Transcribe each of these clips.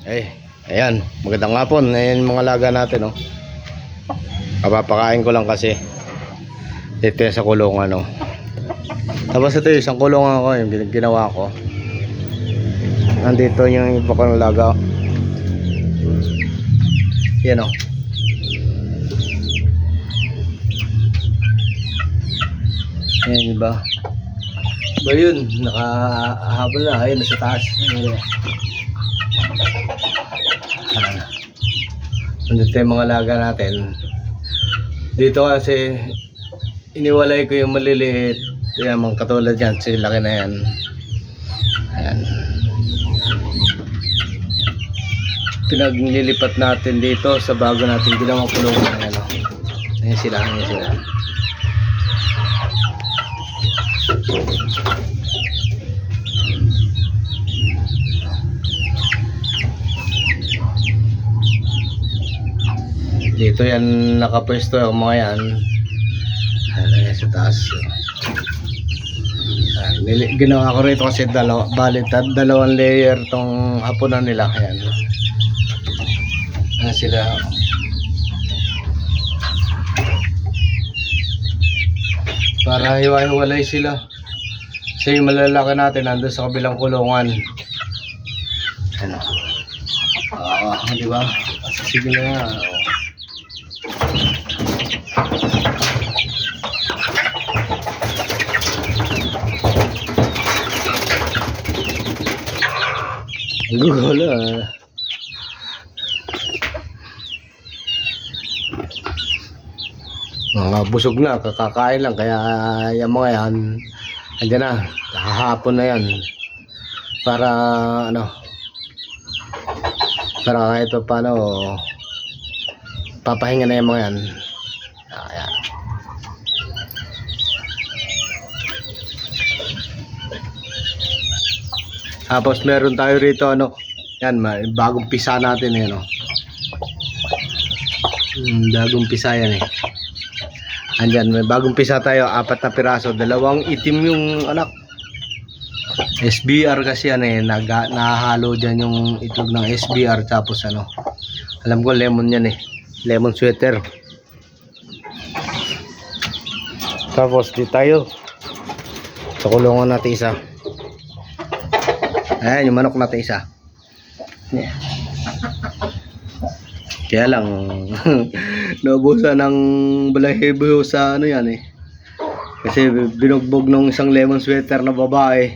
Ayan, magandang hapon. Ayan mga laga natin, oh. Kapapakain ko lang kasi. Ito yan sa kulungan, oh. Tapos ito yung isang kulungan ko, yung ginawa ko. Nandito yung iba ko ng laga. Yan, oh. Ayan, iba. Ba yun, nakahabol na. Ayun, nasa taas. Nandito yung mga laga natin. Dito kasi iniwalay ko yung maliliit. Kaya mga katulad yan, silaki na yan. Ayan. Pinaglilipat natin dito sa bago natin ginawang kulungan. Ayan, oh. Ayan sila, ayan sila. Dito yan nakapwesto yung mga yan. Ayan sa taas. Ginawa ko rito kasi dalawang layer tong hapunan nila. Ayan. Ayan sila. Para hiwa-hiwalay sila. Kasi yung malalaki natin nandun sa kabilang kulungan. Ano? Di ba? Sige na nga. Gulo, mga busog na, kakakain lang. Kaya yung mga yan andyan na, kahapon na yan. Para ano, para kahit paano papahinga na yung mga yan. Ayan. Tapos meron tayo rito ano, yan, bagong pisa natin eh, no? Bagong pisa yan eh. Andyan, may bagong pisa tayo, 4 na piraso, 2 itim yung anak. SBR kasi yan eh, nahalo dyan yung itlog ng SBR. Tapos ano, alam ko lemon yan eh, lemon sweater. Tapos di tayo sa kulungan natin isa. Ayan yung manok natin isa. Yeah. Kaya lang naubusan ng balahibo sa ano yan eh. Kasi binugbog nung isang lemon sweater na babae.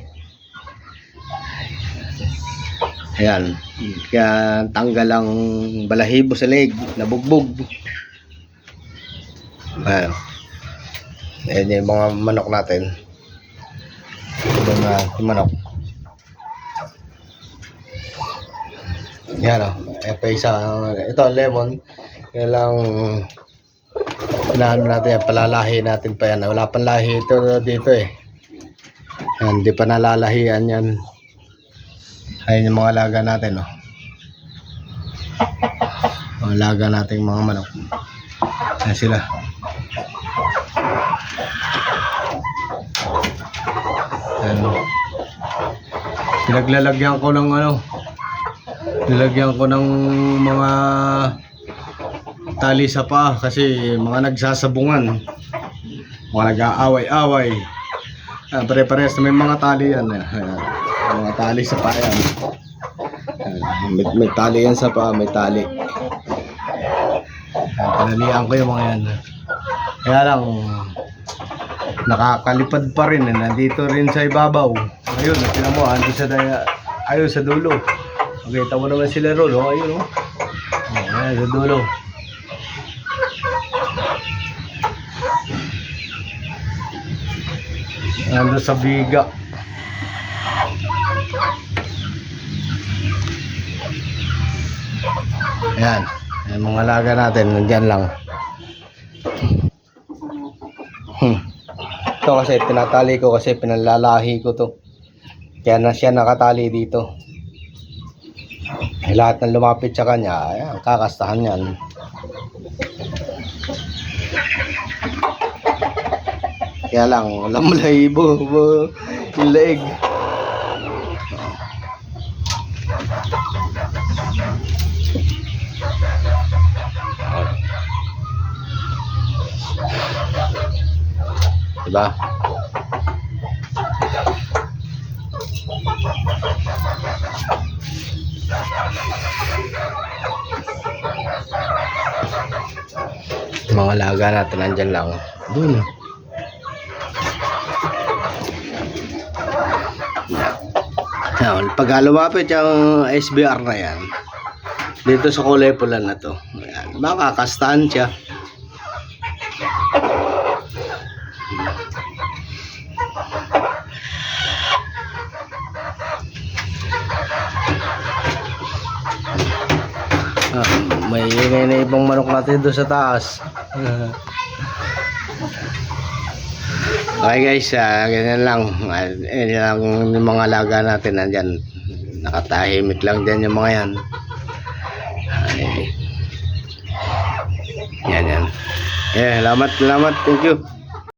Ayan. Kaya tanggal ang balahibo sa leg, nabugbog. Ayan. Ayan yung mga manok natin. Ito na yung manok. Yan o, ito lemon. Kaya lang inaano natin yan, palalahi natin pa yan. Wala pang lahi ito dito eh. Yan, hindi pa nalalahian yan. Ayun yung mga laga natin, oh. Mga laga nating mga manok. Ayan sila. Ayan. Pinaglalagyan ko ng ano, nilagyan ko ng mga tali sa paa kasi mga nagsasabungan, mga nag-aaway-away. Pare-parehas na may mga tali yan. Mga tali sa paa yan. May tali yan sa paa, may tali. Panalian ko yung mga yan. Kaya lang nakakalipad pa rin, nandito rin sa ibabaw. Ayun, tinan mo, ayun sa dulo. Makita mo naman sila ron, oh. Ayun, oh. Ayan, sa dulo. Nandun sa biga. Ayan. Ayan mga laga natin, nandyan lang. Ito kasi tinatali ko kasi pinalalahi ko to. Kaya na siya nakatali dito. Lahat ng lumapit sa kanya, ayan, kakastahan yan. Kaya lang, walang malahibo yung leeg. Diba? Mga alaga natin nandyan lang. Doon. Yan. Pag lumapit yung SBR na yan, dito sa kulay pula na to, ayan, makakastahan siya. May ingay na ibang manok natin doon sa taas. Okay guys, ganyan lang. Yan lang yung mga alaga natin nandyan. Nakatahimik lang dyan yung mga yan. Ay. Yan. Salamat. Thank you.